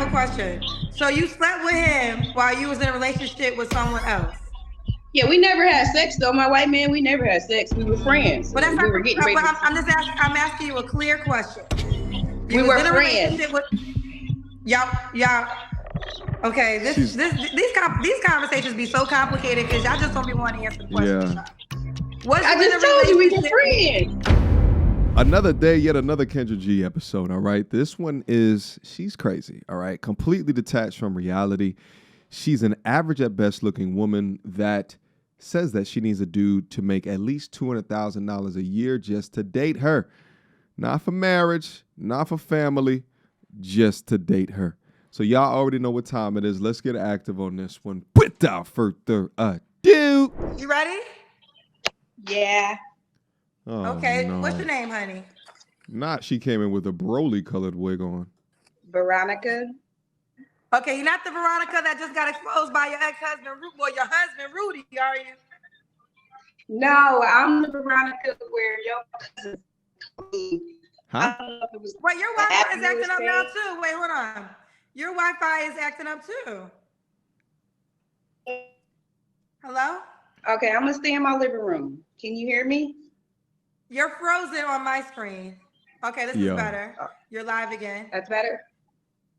have a question. So you slept with him while you was in a relationship with someone else? Yeah, we never had sex though. My white man, we never had sex. We were friends. But that's We not. were getting ready But to. I'm just asking. I'm asking you a clear question. We You was were in a friends. relationship with y'all. Okay, She's these conversations be so complicated because y'all just don't be wanting to answer the questions. yeah. Was I you in just a told you we were relationship? friends. Another day, yet another Kendra G episode. All right. This one she's crazy. All right. Completely detached from reality. She's an average at best looking woman that says that she needs a dude to make at least $200,000 a year just to date her. Not for marriage, not for family, just to date her. So y'all already know what time it is. Let's get active on this one. Without further ado. You ready? Yeah. Oh, Okay. no. What's your name, honey? Not she came in with a Broly colored wig on. Veronica. Okay, you're not the Veronica that just got exposed by your ex-husband, well, your husband, Rudy, are you? No, I'm the Veronica where your cousin. Huh? I don't know if it was. Wait, your Wi-Fi is acting up now saying. too. Wait, hold on. Your Wi-Fi is acting up too. Hello? Okay, I'm gonna stay in my living room. Can you hear me? You're frozen on my screen. Okay, this is better. You're live again. That's better.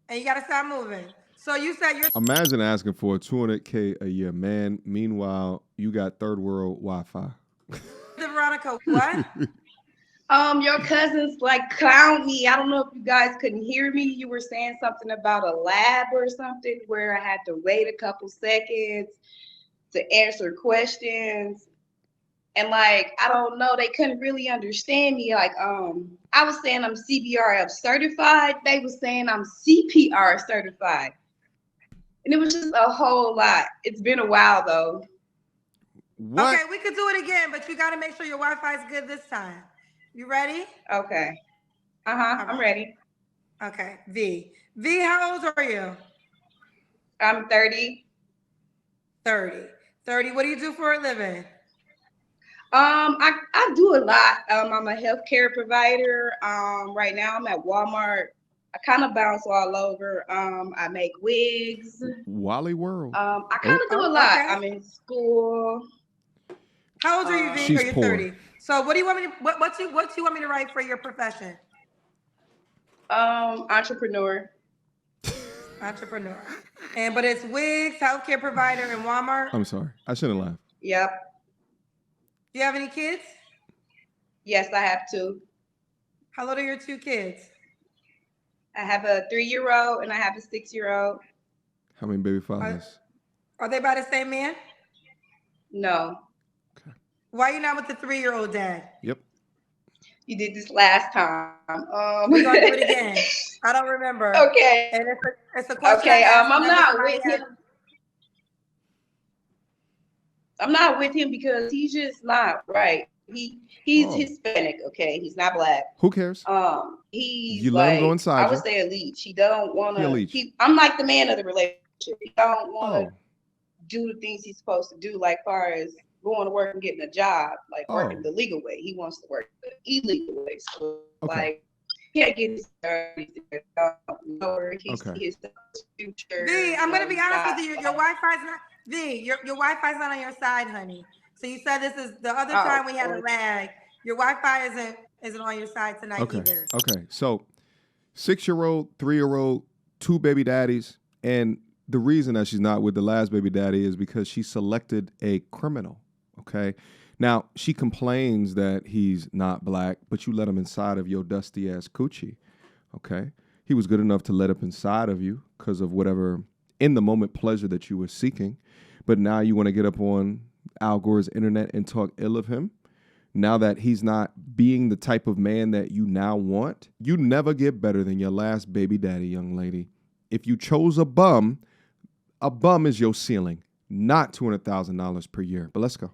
And you gotta stop moving. So you said you're Imagine asking for a $200K a year, man. Meanwhile, you got third world Wi-Fi. the Veronica, what? Your cousins like clowned me. I don't know if you guys couldn't hear me. You were saying something about a lab or something where I had to wait a couple seconds to answer questions. And like, I don't know, they couldn't really understand me. Like, I was saying I'm CBRF certified. They was saying I'm CPR certified. And it was just a whole lot. It's been a while though. What? Okay, we could do it again, but you gotta make sure your Wi-Fi is good this time. You ready? Okay. Right. I'm ready. Okay. V, how old are you? I'm 30. 30. What do you do for a living? I do a lot. I'm a healthcare provider. Right now I'm at Walmart. I kind of bounce all over. I make wigs. Wally World. I kind of do a lot. Okay. I'm in school. How old are you, V? She's You're poor. 30. So what do you want me to what do you want me to write for your profession? Entrepreneur. But it's wigs, healthcare provider, and Walmart. I'm sorry. I shouldn't laugh. Yep. Do you have any kids? Yes, I have two. How old are your two kids? I have a 3-year-old and I have a 6-year-old. How many baby fathers? Are they by the same man? No. Okay. Why are you not with the 3-year-old dad? Yep. You did this last time. We're gonna do it again. I don't remember. Okay. And it's a question. Okay. I'm not with him. I'm not with him because he's just not right. He's Hispanic, okay? He's not black. Who cares? He's you like, let him go inside. I would say a leech. He don't want to. I'm like the man of the relationship. He don't want to do the things he's supposed to do, like far as going to work and getting a job, like working the legal way. He wants to work the illegal way. So like, he can't get his his future. V, I'm gonna be honest with you. Your Wi-Fi's not V. Your Wi-Fi's not on your side, honey. So you said this is the other time we had a lag. Your Wi-Fi isn't on your side tonight either. Okay. So 6-year-old, 3-year-old, 2 baby daddies, and the reason that she's not with the last baby daddy is because she selected a criminal. Okay. Now she complains that he's not black, but you let him inside of your dusty ass coochie. Okay. He was good enough to let up inside of you because of whatever in the moment pleasure that you were seeking. But now you want to get up on Al Gore's internet and talk ill of him. Now that he's not being the type of man that you now want, you never get better than your last baby daddy, young lady. If you chose a bum is your ceiling, not $200,000 per year. But let's go.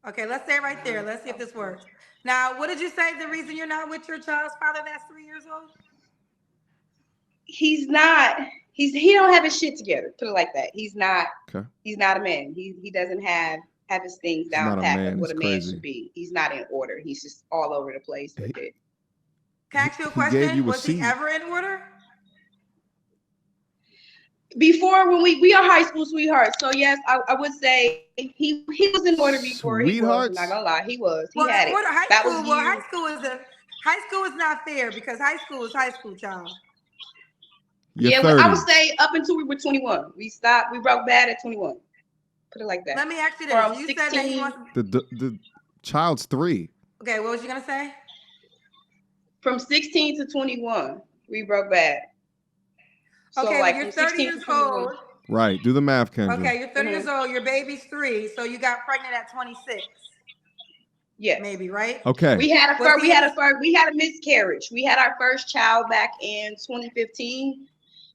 Okay, let's stay right there. Let's see if this works. Now, what did you say the reason you're not with your child's father that's 3 years old? He don't have his shit together. Put it like that. He's not a man. He doesn't have his things down pat of what a man should be. He's not in order. He's just all over the place with it. Can I ask you a question? Was he ever in order? Before, when we are high school sweethearts. So yes, I would say he was in order before he was. I'm not gonna lie, he was. He had it. High school is not fair because high school is high school, child. Yeah, I would say up until we were 21. We broke bad at 21. Put it like that. Let me ask you this. You 16, said that he wants the child's 3. Okay, what was you gonna say? From 16 to 21, we broke bad. So okay, like you're 30 years old. Right. Do the math, Kendra. Okay, you're 30 years old. Your baby's 3, so you got pregnant at 26. Yeah, maybe, right? Okay. We had a miscarriage. We had our first child back in 2015,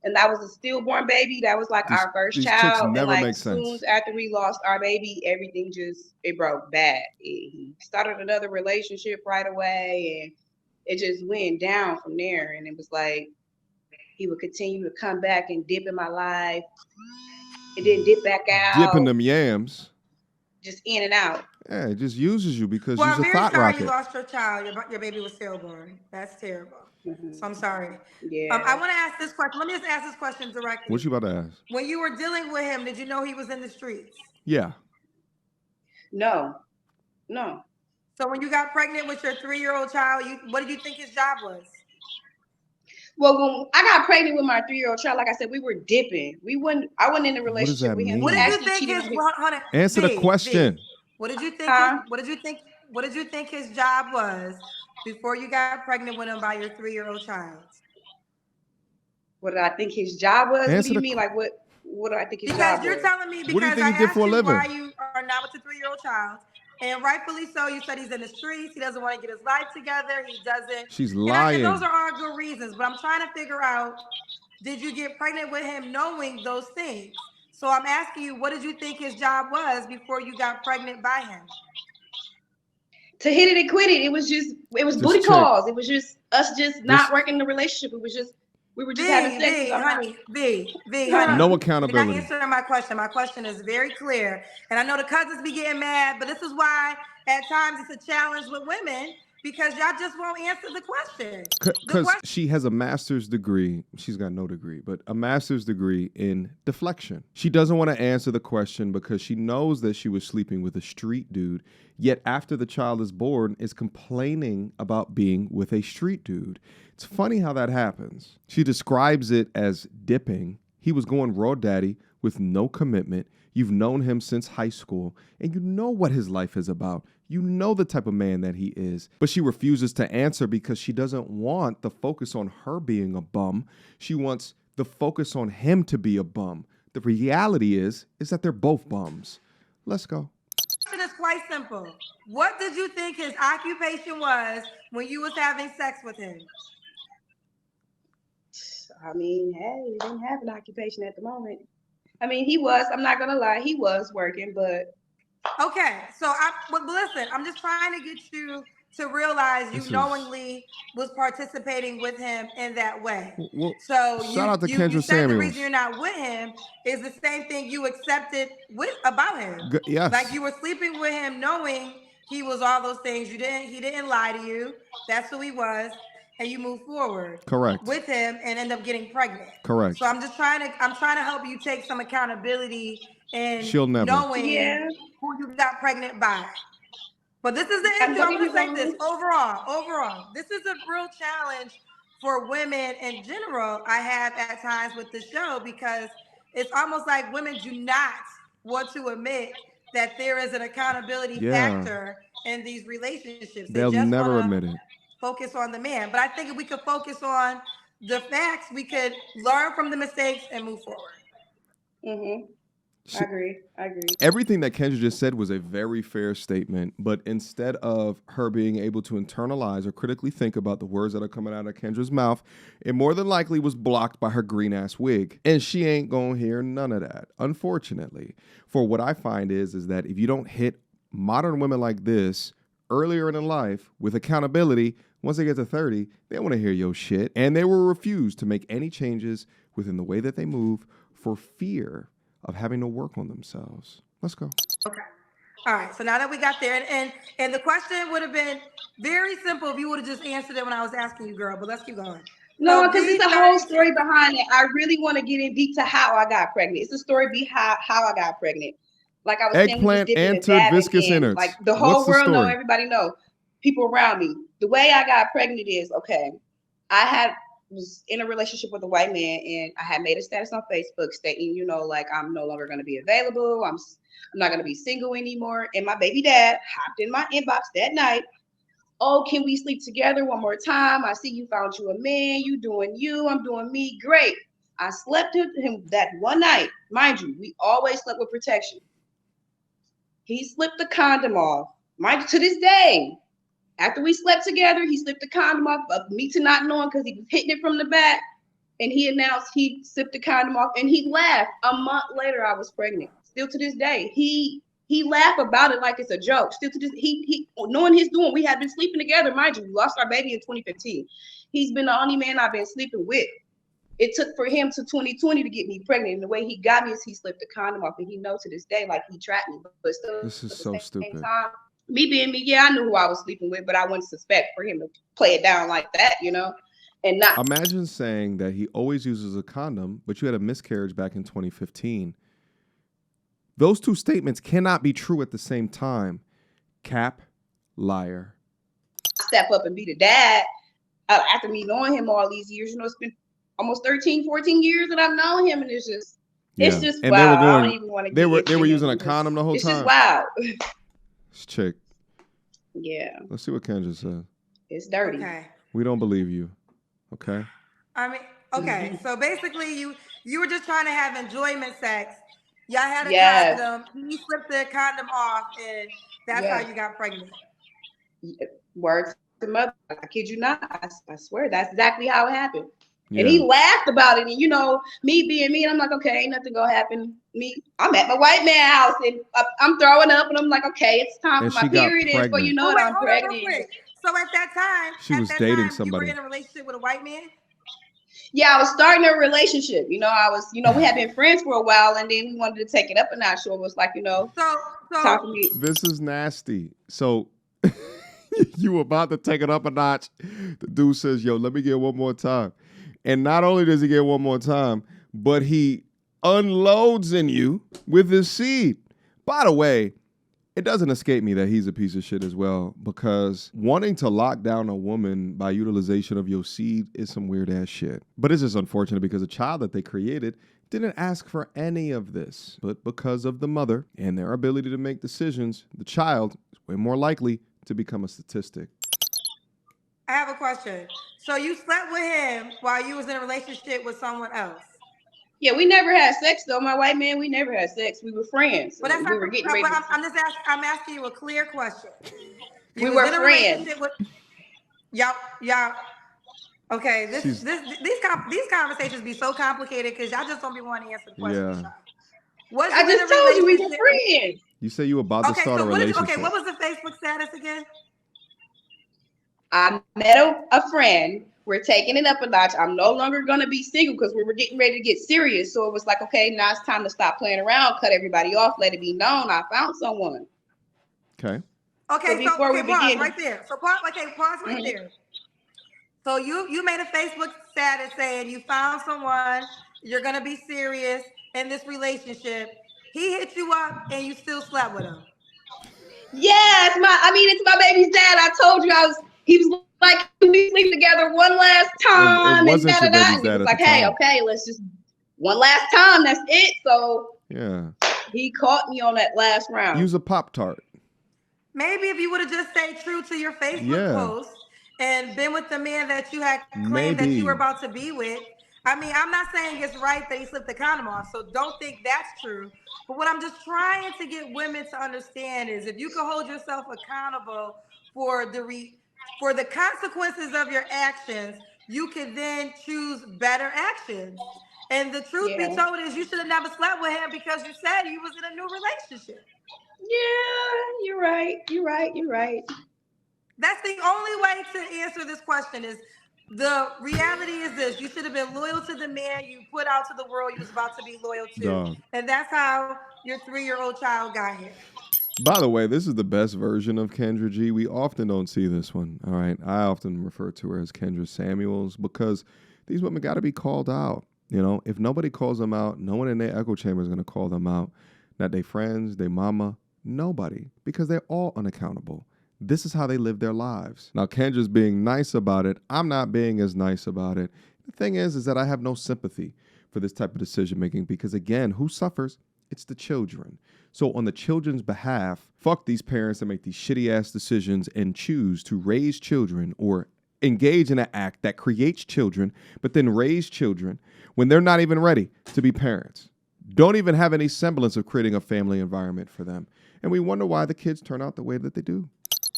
and that was a stillborn baby. That was like our first child. Never and make sense. As soon after we lost our baby, everything it broke bad. He started another relationship right away, and it just went down from there. And it was like he would continue to come back and dip in my life, and then dip back out. Dipping them yams. Just in and out. Yeah, it just uses you because you're a thought rocket. I'm very sorry you lost your child. Your baby was stillborn. That's terrible. Mm-hmm. So I'm sorry. Yeah. I want to ask this question. Let me just ask this question directly. What you about to ask? When you were dealing with him, did you know he was in the streets? Yeah. No. So when you got pregnant with your 3-year-old child, what did you think his job was? Well, when I got pregnant with my 3-year-old child, like I said, we were dipping. I wasn't in a relationship with him. What did you think his Answer the question. What did you think? What did you think his job was before you got pregnant with him by your 3-year-old child? What did I think his job was? What do you mean? Like what do I think his job was? Because you're telling me what do you think I he did for a living? Why you are not with your 3-year-old child. And rightfully so, you said he's in the streets. He doesn't want to get his life together. He doesn't. She's lying. Those are all good reasons. But I'm trying to figure out, did you get pregnant with him knowing those things? So I'm asking you, what did you think his job was before you got pregnant by him? To hit it and quit it. It was booty calls. It was just us not working the relationship. It was just, we were just having sex. Honey. No accountability. You're not answering my question. My question is very clear. And I know the cousins be getting mad, but this is why at times it's a challenge with women, because y'all just won't answer the question. Because she has a master's degree. She's got no degree, but a master's degree in deflection. She doesn't want to answer the question because she knows that she was sleeping with a street dude, yet after the child is born is complaining about being with a street dude. It's funny how that happens. She describes it as dipping. He was going raw daddy with no commitment. You've known him since high school, and you know what his life is about. You know the type of man that he is. But she refuses to answer because she doesn't want the focus on her being a bum. She wants the focus on him to be a bum. The reality is that they're both bums. Let's go. It is quite simple. What did you think his occupation was when you was having sex with him? I mean, hey, he didn't have an occupation at the moment. I mean, I'm not going to lie, he was working, but. Okay, so listen, I'm just trying to get you to realize you knowingly was participating with him in that way. Well, so shout out to Kendra you said Samuels. The reason you're not with him is the same thing you accepted about him. Yes. Like you were sleeping with him knowing he was all those things. He didn't lie to you. That's who he was. And you move forward. Correct. With him and end up getting pregnant. Correct. So I'm trying to help you take some accountability and knowing who you got pregnant by. But this is the issue. I'm going to say this overall, this is a real challenge for women in general. I have at times with the show because it's almost like women do not want to admit that there is an accountability factor in these relationships. They'll never admit it. Focus on the man. But I think if we could focus on the facts, we could learn from the mistakes and move forward. Mm-hmm. I agree. Everything that Kendra just said was a very fair statement, but instead of her being able to internalize or critically think about the words that are coming out of Kendra's mouth, it more than likely was blocked by her green-ass wig. And she ain't gonna hear none of that, unfortunately. For what I find is that if you don't hit modern women like this earlier in life with accountability, once they get to 30, they want to hear your shit. And they will refuse to make any changes within the way that they move for fear of having to work on themselves. Let's go. Okay. All right. So now that we got there, and the question would have been very simple if you would have just answered it when I was asking you, girl, but let's keep going. No, because it's a whole story behind it. I really want to get in deep to how I got pregnant. It's a story behind how I got pregnant. Like I was eggplant saying, entered viscous innards. Like the whole world know, everybody know, people around me. The way I got pregnant is, okay, was in a relationship with a white man, and I had made a status on Facebook stating, you know, like I'm no longer going to be available. I'm not going to be single anymore. And my baby dad hopped in my inbox that night. Oh, can we sleep together one more time? I see you found you a man. You doing you. I'm doing me. Great. I slept with him that one night. Mind you, we always slept with protection. He slipped the condom off. Mind you, to this day, after we slept together, he slipped the condom off of me to not knowing because he was hitting it from the back. And he announced he slipped the condom off and he laughed. A month later, I was pregnant. Still to this day, he laughed about it like it's a joke. Still to this, he knowing his doing, we had been sleeping together. Mind you, we lost our baby in 2015. He's been the only man I've been sleeping with. It took for him to 2020 to get me pregnant. And the way he got me is he slipped the condom off, and he knows to this day, like he trapped me. But still, this is so stupid. Me being me, yeah, I knew who I was sleeping with, but I wouldn't suspect for him to play it down like that, you know? And not imagine saying that he always uses a condom, but you had a miscarriage back in 2015. Those two statements cannot be true at the same time. Cap, liar. Step up and be the dad after me knowing him all these years. You know, it's been almost 13, 14 years that I've known him, and it's just and wild. I don't even want to. They were using a condom the whole time. It's just wild. This chick. Yeah. Let's see what Kendra says. It's dirty. Okay. We don't believe you. Okay. I mean, okay. So basically, you were just trying to have enjoyment sex. Y'all had a condom. He slipped the condom off, and that's how you got pregnant. Words to mother. I kid you not. I swear that's exactly how it happened. Yeah. And he laughed about it. And you know, me being me, and I'm like, okay, ain't nothing gonna happen. I'm at my white man house, and I'm throwing up, and I'm like, okay, it's time for my period. And before you know it, I'm pregnant. So at that time, she was dating somebody. You were in a relationship with a white man? Yeah, I was starting a relationship. You know, we had been friends for a while, and then we wanted to take it up a notch. So it was like, you know, time for me. This is nasty. So you were about to take it up a notch. The dude says, yo, let me get one more time. And not only does he get one more time, but he unloads in you with his seed. By the way, it doesn't escape me that he's a piece of shit as well, because wanting to lock down a woman by utilization of your seed is some weird ass shit. But it's just unfortunate because the child that they created didn't ask for any of this. But because of the mother and their ability to make decisions, the child is way more likely to become a statistic. I have a question. So you slept with him while you was in a relationship with someone else? Yeah, we never had sex though. My white man, we never had sex. We were friends. But that's we were getting ready. I'm asking you a clear question. We were friends. Y'all. Okay, these conversations be so complicated because y'all just don't be wanting to answer the question. Yeah. I just told you we were friends. You say you were about to start a relationship. What was the Facebook status again? I met a friend. We're taking it up a notch. I'm no longer going to be single because we were getting ready to get serious. So it was like, okay, now it's time to stop playing around, cut everybody off, let it be known I found someone. Okay. Okay, so pause right there. So pause right there. So you made a Facebook status saying you found someone, you're going to be serious in this relationship. He hit you up and you still slept with him. Yeah, it's my baby's dad. I told you he was like, we sleep together one last time. It wasn't your baby's dad. He was like, hey, okay, let's just one last time. That's it. So yeah, he caught me on that last round. Use a Pop-Tart. Maybe if you would have just stayed true to your Facebook post and been with the man that you had claimed that you were about to be with. I mean, I'm not saying it's right that he slipped the condom off, so don't think that's true. But what I'm just trying to get women to understand is if you can hold yourself accountable for the consequences of your actions, you can then choose better actions. And the truth be told is you should have never slept with him because you said you was in a new relationship. Yeah, you're right. That's the only way to answer this question is the reality is this. You should have been loyal to the man you put out to the world you was about to be loyal to. Dog. And that's how your 3-year-old child got here. By the way, this is the best version of Kendra G. We often don't see this one. All right. I often refer to her as Kendra Samuels because these women got to be called out. You know, if nobody calls them out, no one in their echo chamber is going to call them out. Not their friends, their mama, nobody, because they're all unaccountable. This is how they live their lives. Now, Kendra's being nice about it. I'm not being as nice about it. The thing is that I have no sympathy for this type of decision making because, again, who suffers? It's the children. So on the children's behalf, fuck these parents that make these shitty ass decisions and choose to raise children or engage in an act that creates children, but then raise children when they're not even ready to be parents. Don't even have any semblance of creating a family environment for them. And we wonder why the kids turn out the way that they do.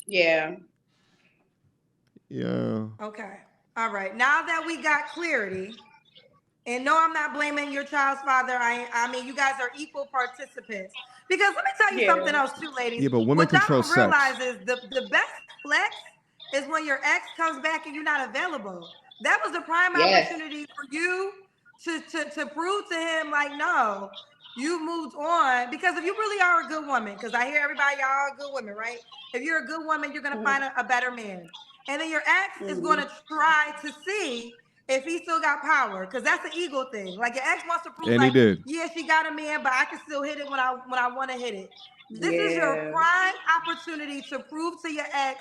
Yeah. Yeah. Okay. All right. Now that we got clarity, and no, I'm not blaming your child's father. I mean, you guys are equal participants. Because let me tell you something else too, ladies. Yeah, but women control sex. What y'all don't realize is the best flex is when your ex comes back and you're not available. That was the prime opportunity for you to prove to him, like, no, you moved on. Because if you really are a good woman, because I hear everybody, y'all are good women, right? If you're a good woman, you're going to find a better man. And then your ex is going to try to see if he still got power, because that's an ego thing. Like, your ex wants to prove, like, yeah, she got a man, but I can still hit it when I want to hit it. This is your prime opportunity to prove to your ex,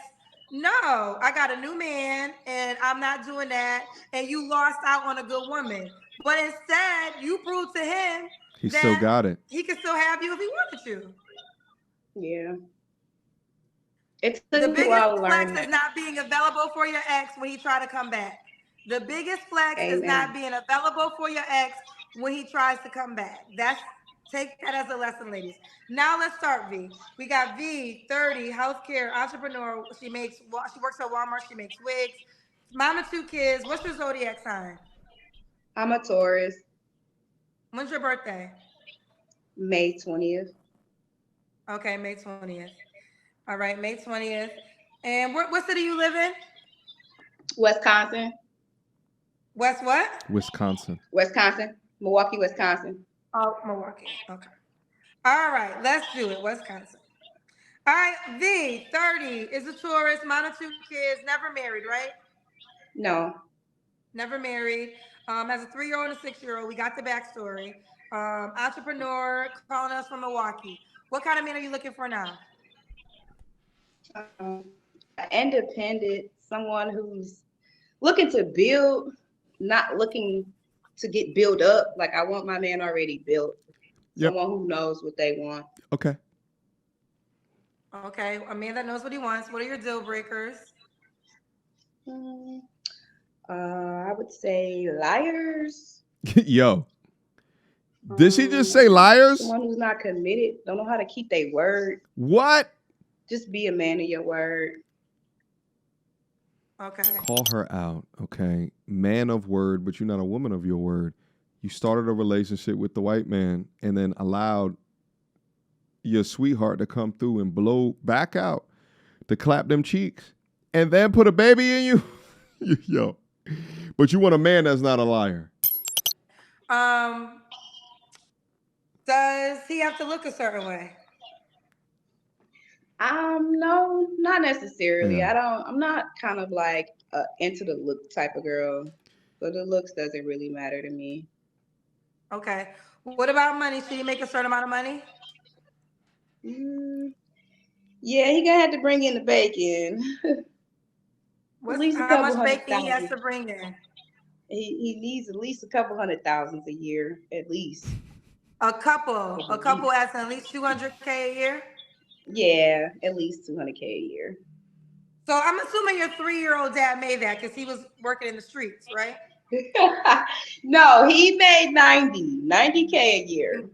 no, I got a new man, and I'm not doing that, and you lost out on a good woman. But instead, you proved to him he still got it. He can still have you if he wanted to. Yeah. It's the biggest flex is not being available for your ex when he try to come back. The biggest flex is not being available for your ex when he tries to come back. Take that as a lesson, ladies. Now let's start, V. We got V, 30, healthcare, entrepreneur. She works at Walmart. She makes wigs. Mom of 2 kids. What's your zodiac sign? I'm a Taurus. When's your birthday? May 20th. Okay, May 20th. All right, May 20th. And what city you live in? Wisconsin. West what? Wisconsin. Milwaukee, Wisconsin. Oh, Milwaukee. Okay. All right, let's do it. Wisconsin. All right, V, 30, is a Taurus, mom of 2 kids, never married, right? No. Never married. Has a 3-year-old and a 6-year-old. We got the backstory. Entrepreneur, calling us from Milwaukee. What kind of man are you looking for now? Independent, someone who's looking to build, not looking to get built up. Like, I want my man already built. Someone who knows what they want. Okay. Okay, a man that knows what he wants. What are your deal breakers? I would say liars. Yo. Did she just say liars? Someone who's not committed, don't know how to keep their word. What? Just be a man of your word. Okay. Call her out, okay? Man of word, but you're not a woman of your word. You started a relationship with the white man and then allowed your sweetheart to come through and blow back out, to clap them cheeks, and then put a baby in you? Yo. But you want a man that's not a liar. Does he have to look a certain way? No, not necessarily. Yeah. I'm not kind of like into the look type of girl. So the looks doesn't really matter to me. Okay. What about money? Should he make a certain amount of money? Yeah, he gonna have to bring in the bacon. How much bacon he has to bring in? He needs at least a couple $100,000 a year, at least. A couple as in at least $200K a year? Yeah, at least $200K a year. So I'm assuming your 3-year-old dad made that because he was working in the streets, right? No, he made $90K a year.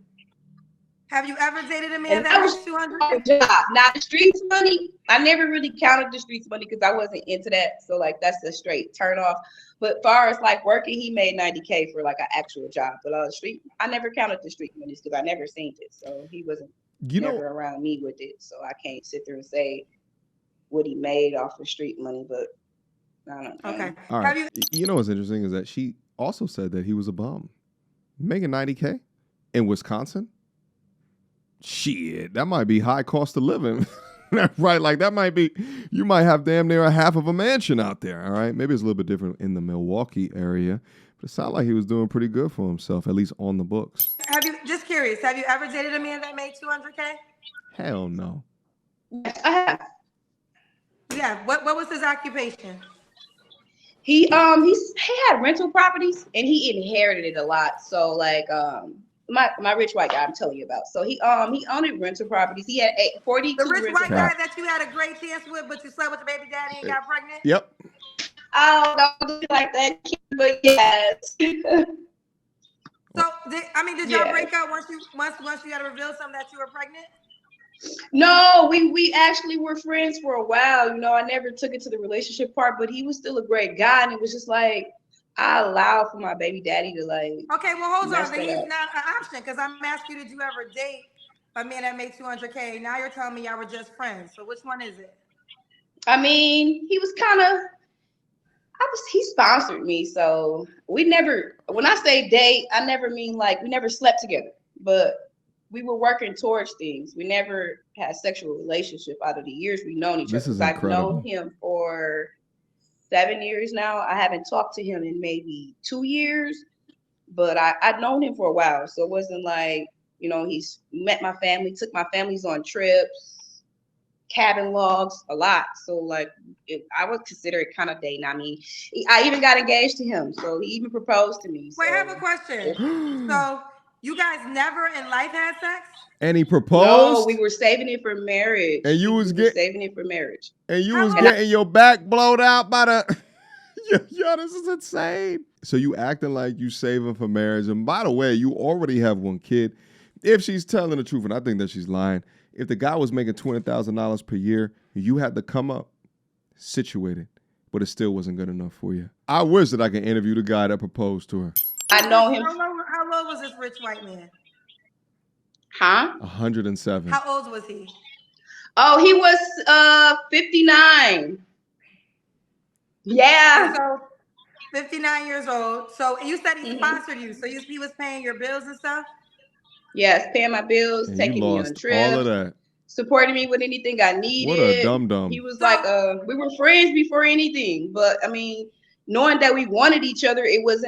Have you ever dated a man that was $200K? Job. Now the streets money, I never really counted the streets money because I wasn't into that. So like that's a straight turn off. But far as like working, he made $90K for like an actual job. But on the street, I never counted the street money because I never seen it. So he wasn't never around me with it. So I can't sit there and say what he made off the street money. But I don't know. Okay. All right. You know what's interesting is that she also said that he was a bum. Making $90K in Wisconsin? Shit, that might be high cost of living. Right? Like that might be, you might have damn near a half of a mansion out there. All right. Maybe it's a little bit different in the Milwaukee area, But it sounded like he was doing pretty good for himself, at least on the books. Just curious, have you ever dated a man that made $200K? Hell no. I have. Yeah. What was his occupation? He had rental properties and he inherited it a lot. So like my rich white guy I'm telling you about. So he owned rental properties. He had 42 The rich rental white guy that you had a great chance with, but you slept with the baby daddy and got pregnant? Yep. I don't do like that, but yes. So did y'all break up once you had to reveal something that you were pregnant? No, we actually were friends for a while. You know, I never took it to the relationship part, but he was still a great guy, and it was just like I allowed for my baby daddy to like. Okay, well hold on. Then he's not an option because I'm asking you, did you ever date a man that made $200K? Now you're telling me y'all were just friends. So which one is it? I mean, he was kind of. He sponsored me, so we never. When I say date, I never mean like we never slept together, but we were working towards things. We never had a sexual relationship out of the years we've known each other. This is incredible. I've known him for 7 years now. I haven't talked to him in maybe 2 years, but I'd known him for a while, so it wasn't like he's met my family, took my families on trips. Cabin logs a lot, so like I would consider it kind of dating. I mean, I even got engaged to him, so he even proposed to me. Wait, I have a question. So you guys never in life had sex? And he proposed? No, we were saving it for marriage. And you was saving it for marriage. And you was getting your back blowed out by the. Yo, this is insane. So you acting like you saving for marriage, and by the way, you already have one kid. If she's telling the truth, and I think that she's lying. If the guy was making $20,000 per year, you had to come up situated, but it still wasn't good enough for you. I wish that I could interview the guy that proposed to her. I know him. How low was this rich white man? Huh? 107. How old was he? Oh, he was 59. Yeah. So 59 years old. So you said he sponsored you. So he was paying your bills and stuff? Yes, paying my bills, and taking me on trips, all of that. Supporting me with anything I needed. What a dum-dum. He was like, we were friends before anything. But I mean, knowing that we wanted each other, it was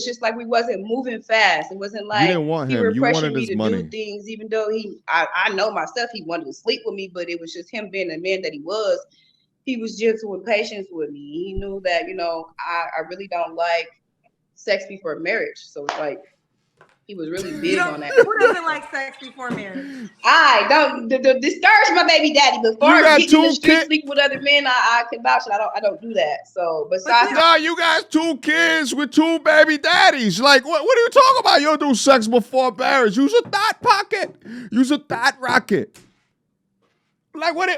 just like we wasn't moving fast. It wasn't like you didn't want him. You wanted his money. do things, even though I know myself, he wanted to sleep with me, but it was just him being the man that he was. He was gentle and patient with me. He knew that, I really don't like sex before marriage. So it's like, he was really big on that. Who doesn't like sex before marriage? I don't discourage my baby daddy. Before getting in the street, sleep with other men, I can vouch. I don't do that. So besides, no, you got 2 kids with 2 baby daddies. Like what are you talking about? You'll do sex before marriage. Use a thought pocket. Use a thought rocket. Like what?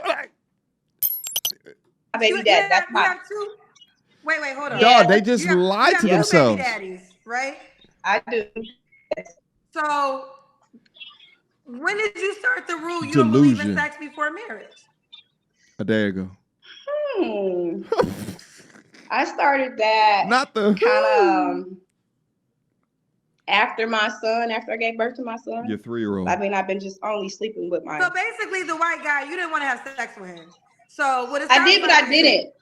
My baby dad. That's my. Wait, hold on. Dog, they just lie to themselves. Baby daddies, right? I do. So, when did you start the rule you don't believe in sex before marriage? A day ago. I started that kind of after I gave birth to my son. Your 3-year-old. I mean, I've been just only sleeping with my. So basically, the white guy, you didn't want to have sex with him. So what? I did, but I didn't.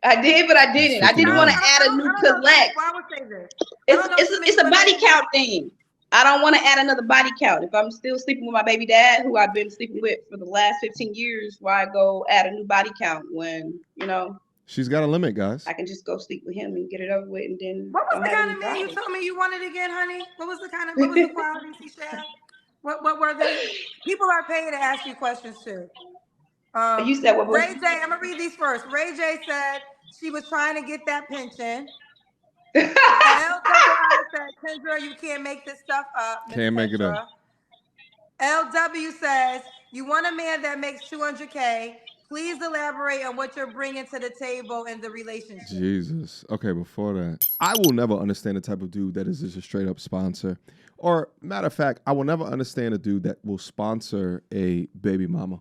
I did, but I didn't. I didn't want to add a new collect. Why would say this? It's a body count thing. I don't want to add another body count. If I'm still sleeping with my baby dad, who I've been sleeping with for the last 15 years, why go add a new body count when, She's got a limit, guys. I can just go sleep with him and get it over with, and then. What was the kind of man you told me you wanted again, honey? What was the qualities he shared? What were they? People are paid to ask you questions too. You said what was Ray J? I'm gonna read these first. Ray J said she was trying to get that pension. LW said, Kendra, you can't make this stuff up. Can't make it up. LW says, you want a man that makes $200K. Please elaborate on what you're bringing to the table in the relationship. Jesus. Okay, before that, I will never understand the type of dude that is just a straight up sponsor. Or, matter of fact, I will never understand a dude that will sponsor a baby mama.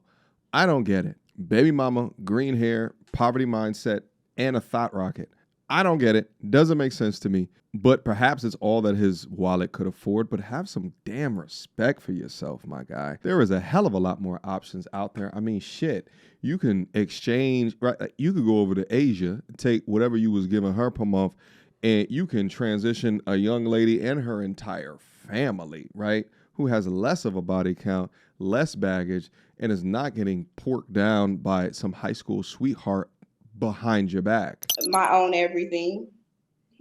I don't get it. Baby mama, green hair, poverty mindset, and a thought rocket. I don't get it. Doesn't make sense to me. But perhaps it's all that his wallet could afford. But have some damn respect for yourself, my guy. There is a hell of a lot more options out there. I mean, shit. You can exchange, right? You could go over to Asia, take whatever you was giving her per month, And you can transition a young lady and her entire family, right? Who has less of a body count, less baggage, and is not getting porked down by some high school sweetheart behind your back. My own everything,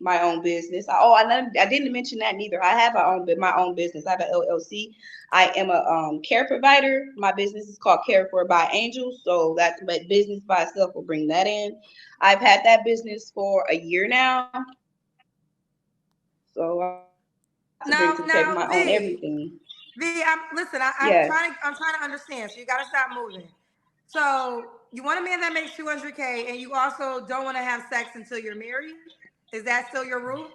my own business. I didn't mention that neither. I have my own business. I have an LLC. I am a care provider. My business is called Care For by Angels. So that business by itself will bring that in. I've had that business for a year now. So I have to take my own everything. I'm trying to understand. So you got to stop moving. So you want a man that makes $200K, and you also don't want to have sex until you're married. Is that still your rule?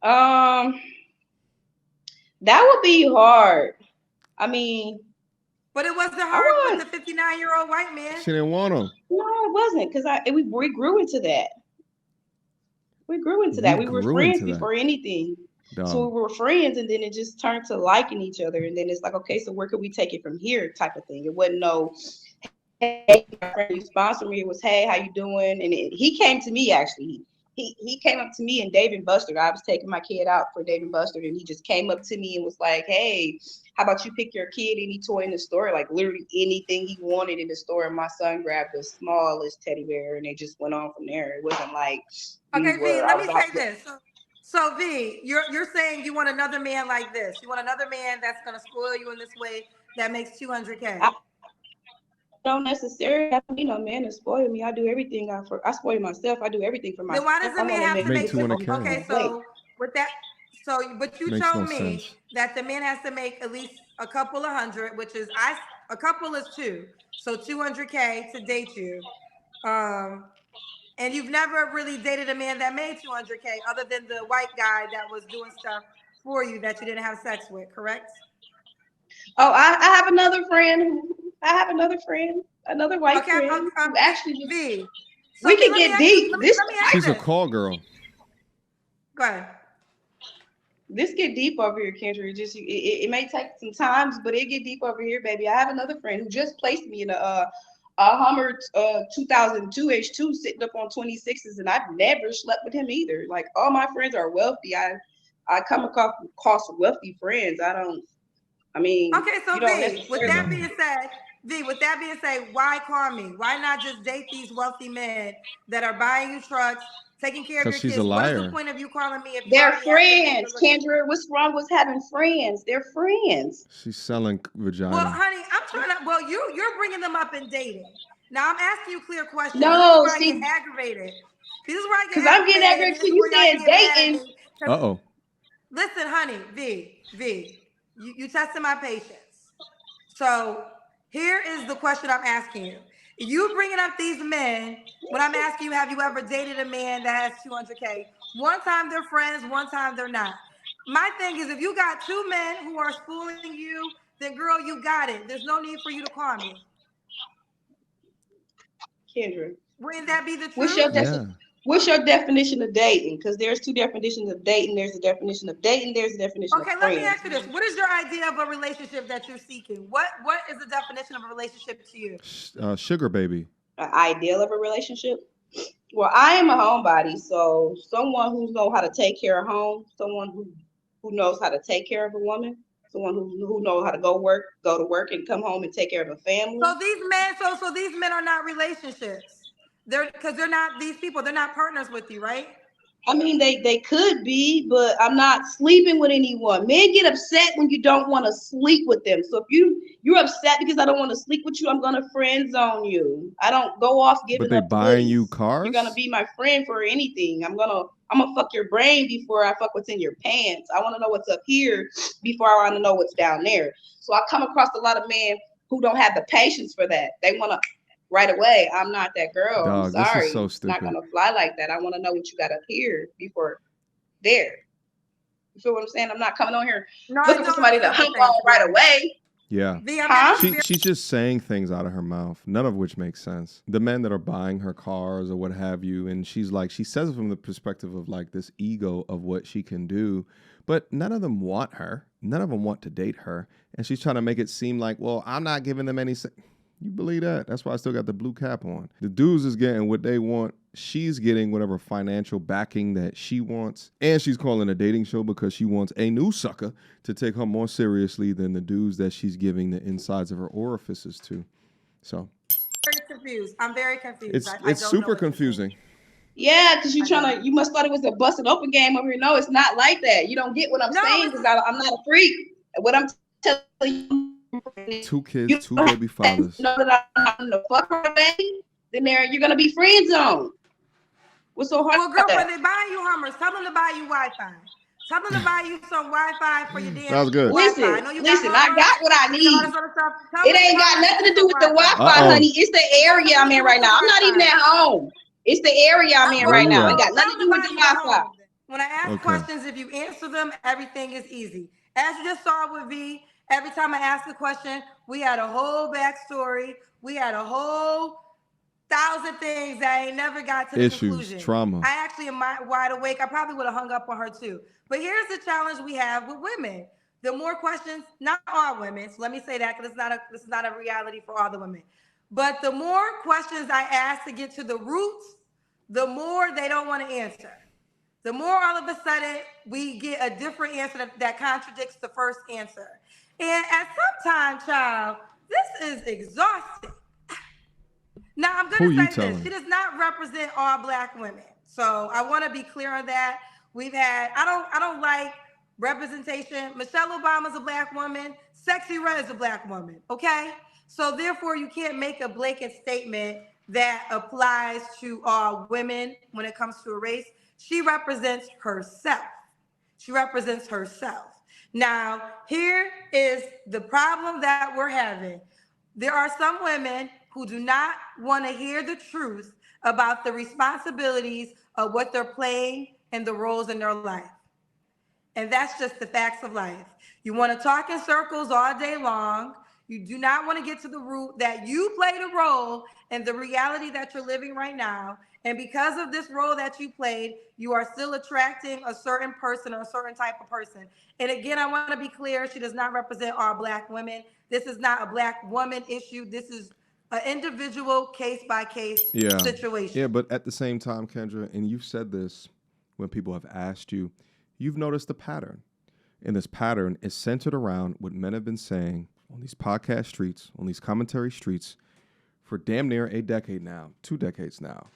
That would be hard. I mean, but it wasn't hard with the 59-year-old white man. She didn't want him. No, it wasn't, because we grew into that. We grew into that. We were friends before anything. Dumb. So we were friends, and then it just turned to liking each other. And then it's like, okay, so where could we take it from here type of thing. It wasn't no, hey, my friend, you sponsor me. It was, hey, how you doing? And he came to me, actually. He came up to me and Dave & Buster's. I was taking my kid out for Dave & Buster's, and he just came up to me and was like, hey, how about you pick your kid any toy in the store? Like literally anything he wanted in the store. And my son grabbed the smallest teddy bear, and they just went on from there. It wasn't like, okay, V, let me say this. So V, you're saying you want another man like this. You want another man that's going to spoil you in this way that makes $200K. I don't necessarily have to be no man to spoil me. I do everything. I spoil myself. I do everything for myself. Then why does the man have to make $200K? Okay, so with that, but you told me that the man has to make at least a couple of hundred, which is a couple is two, so $200K to date you. And you've never really dated a man that made $200K other than the white guy that was doing stuff for you that you didn't have sex with, correct? Oh, I have another friend. Another white friend who actually V. So we can get deep. She's a call girl. Go ahead. This get deep over here, Kendra. It may take some time, but it get deep over here, baby. I have another friend who just placed me in a Hummer 2002 H2 sitting up on 26s, and I've never slept with him either. Like all my friends are wealthy. I come across wealthy friends. Okay, so V, with that being said, why call me? Why not just date these wealthy men that are buying you trucks, taking care of your kids? She's a liar. What is the point of you calling me if they're friends, Kendra? What's wrong with having friends? They're friends. She's selling vagina. Well, honey, I'm trying to. Well, you're bringing them up in dating. Now I'm asking you clear questions. No, I get aggravated. This is where I get because I'm getting aggravated because you said dating. Uh-oh. Listen, honey, V, you tested my patience. So here is the question I'm asking you. You bringing up these men, when I'm asking you, have you ever dated a man that has $200K? One time they're friends, one time they're not. My thing is, if you got two men who are fooling you, then girl, you got it. There's no need for you to call me. Kendra, wouldn't that be the truth? What's your definition of dating? Because there's two definitions of dating. There's a definition of dating. There's a definition of friends. Okay, let me ask you this. What is your idea of a relationship that you're seeking? What is the definition of a relationship to you? Sugar baby. An ideal of a relationship? Well, I am a homebody, so someone who knows how to take care of home, someone who knows how to take care of a woman, someone who knows how to go to work and come home and take care of a family. So these men are not relationships. They're not these people. They're not partners with you, right? I mean, they could be, but I'm not sleeping with anyone. Men get upset when you don't want to sleep with them. So if you're upset because I don't want to sleep with you, I'm gonna friend zone you. I don't go off giving. But they buying you cars. You're gonna be my friend for anything. I'm gonna fuck your brain before I fuck what's in your pants. I want to know what's up here before I want to know what's down there. So I come across a lot of men who don't have the patience for that. They want to. Right away, I'm not that girl. Dog, I'm sorry. This is so stupid. It's not gonna fly like that. I want to know what you got up here before there. You feel what I'm saying? I'm not coming on here looking for somebody to hump on right away. Yeah. She's just saying things out of her mouth, none of which makes sense. The men that are buying her cars or what have you, and she says it from the perspective of like this ego of what she can do, but none of them want her. None of them want to date her. And she's trying to make it seem like, well, I'm not giving them any. You believe that? That's why I still got the blue cap on. The dudes is getting what they want. She's getting whatever financial backing that she wants. And she's calling a dating show because she wants a new sucker to take her more seriously than the dudes that she's giving the insides of her orifices to. So. I'm very confused. It's super confusing. Yeah, because you must thought it was a busted open game over here. No, it's not like that. You don't get what I'm saying because I'm not a freak. What I'm telling you, 2 kids, 2 baby fathers. You know that I'm the fuck her baby, then you're gonna be friend zone. What's so hard? Well, girl, when they buy you Hummers, tell them to buy you Wi-Fi. Tell them to buy you some Wi-Fi for your damn. That was good. Listen, I got what I need. It ain't got nothing to do with the Wi-Fi, honey. It's the area I'm in right now. I'm not even at home. It's the area I'm in right now. It got nothing to do with the Wi-Fi. When I ask questions, if you answer them, everything is easy. As you just saw with V, every time I asked a question, we had a whole backstory. We had a whole 1,000 things that I ain't never got to the conclusion. Trauma. I actually am wide awake. I probably would have hung up on her too. But here's the challenge we have with women. The more questions, not all women, so let me say that because this is not a reality for all the women. But the more questions I ask to get to the roots, the more they don't want to answer. The more all of a sudden we get a different answer that contradicts the first answer. And at some time, child, this is exhausting. Now, I'm going to say this. She does not represent all Black women. So I want to be clear on that. We've had, I don't like representation. Michelle Obama's a Black woman. Sexy Red is a Black woman. Okay? So therefore, you can't make a blanket statement that applies to all women when it comes to a race. She represents herself. She represents herself. Now, here is the problem that we're having. There are some women who do not want to hear the truth about the responsibilities of what they're playing and the roles in their life. And that's just the facts of life. You want to talk in circles all day long. You do not want to get to the root that you played a role in the reality that you're living right now. And because of this role that you played, you are still attracting a certain person or a certain type of person. And again, I want to be clear, she does not represent all Black women. This is not a Black woman issue. This is an individual case-by-case situation. Yeah, but at the same time, Kendra, and you've said this when people have asked you, you've noticed a pattern. And this pattern is centered around what men have been saying on these podcast streets, on these commentary streets, for damn near a decade now, 2 decades now.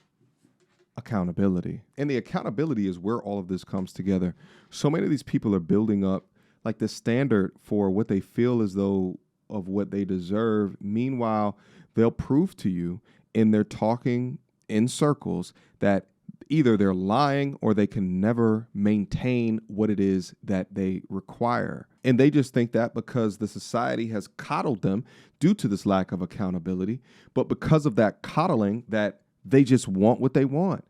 Accountability. And the accountability is where all of this comes together. So many of these people are building up like the standard for what they feel as though of what they deserve. Meanwhile, they'll prove to you in their talking in circles that either they're lying or they can never maintain what it is that they require. And they just think that because the society has coddled them due to this lack of accountability, but because of that coddling, that they just want what they want,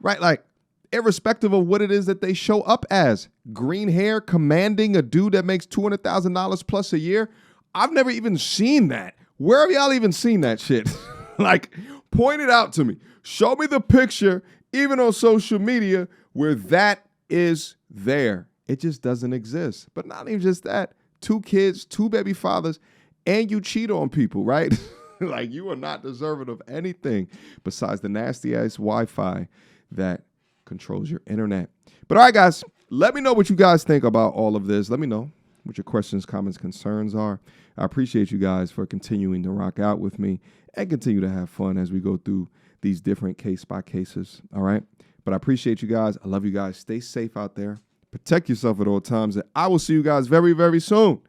right? Like, irrespective of what it is that they show up as. Green hair commanding a dude that makes $200,000 plus a year. I've never even seen that. Where have y'all even seen that shit? Like, point it out to me. Show me the picture, even on social media, where that is there. It just doesn't exist. But not even just that. 2 kids, 2 baby fathers, and you cheat on people, right? Like, you are not deserving of anything besides the nasty-ass Wi-Fi that controls your internet. But all right, guys, let me know what you guys think about all of this. Let me know what your questions, comments, concerns are. I appreciate you guys for continuing to rock out with me and continue to have fun as we go through these different case-by-cases, all right? But I appreciate you guys. I love you guys. Stay safe out there. Protect yourself at all times. And I will see you guys very, very soon.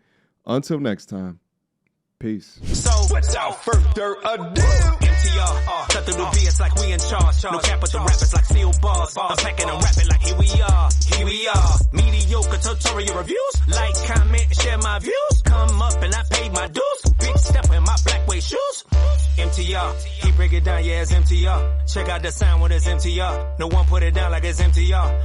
Until next time. Peace. So, without further ado, MTR, cut through the BS like we in charge. No cap with the rappers like steel bars. I'm packing and rapping like here we are. Mediocre tutorial reviews. Like, comment, share my views. Come up and I paid my dues. Big step in my black way shoes. MTR, he break it down, yeah, it's MTR. Check out the sound when it's MTR. No one put it down like it's MTR.